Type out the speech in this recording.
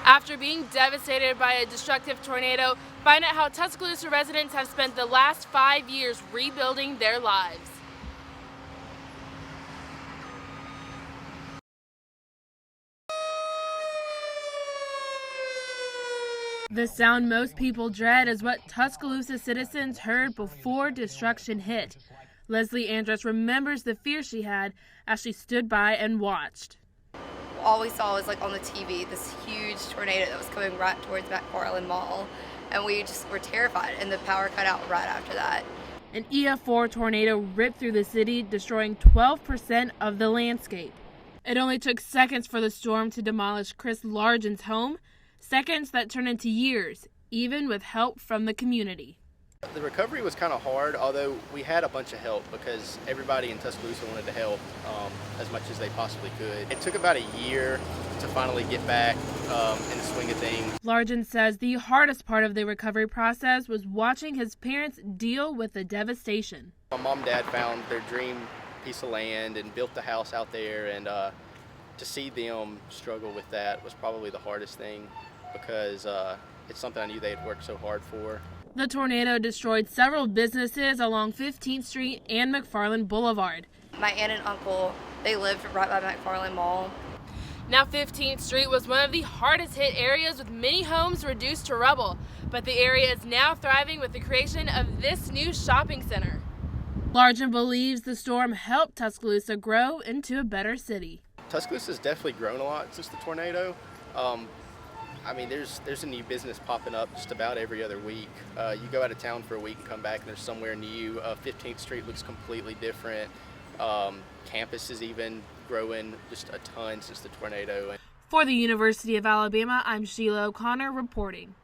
After being devastated by a destructive tornado, find out how Tuscaloosa residents have spent the last 5 years rebuilding their lives. The sound most people dread is what Tuscaloosa citizens heard before destruction hit. Leslie Andrus remembers the fear she had as she stood by and watched. All we saw was like on the TV, this huge tornado that was coming right towards McFarland Mall, and we just were terrified, and the power cut out right after that. An EF4 tornado ripped through the city, destroying 12% of the landscape. It only took seconds for the storm to demolish Chris Largen's home, seconds that turned into years, even with help from the community. The recovery was kind of hard, although we had a bunch of help because everybody in Tuscaloosa wanted to help as much as they possibly could. It took about a year to finally get back in the swing of things. Largen says the hardest part of the recovery process was watching his parents deal with the devastation. My mom and dad found their dream piece of land and built the house out there, and to see them struggle with that was probably the hardest thing because it's something I knew they had worked so hard for. The tornado destroyed several businesses along 15th Street and McFarland Boulevard. My aunt and uncle, they lived right by McFarland Mall. Now 15th Street was one of the hardest hit areas with many homes reduced to rubble, but the area is now thriving with the creation of this new shopping center. Largen believes the storm helped Tuscaloosa grow into a better city. Tuscaloosa's definitely grown a lot since the tornado. I mean, there's a new business popping up just about every other week. You go out of town for a week and come back and there's somewhere new. 15th Street looks completely different. Campus is even growing just a ton since the tornado. For the University of Alabama, I'm Shelia O'Connor reporting.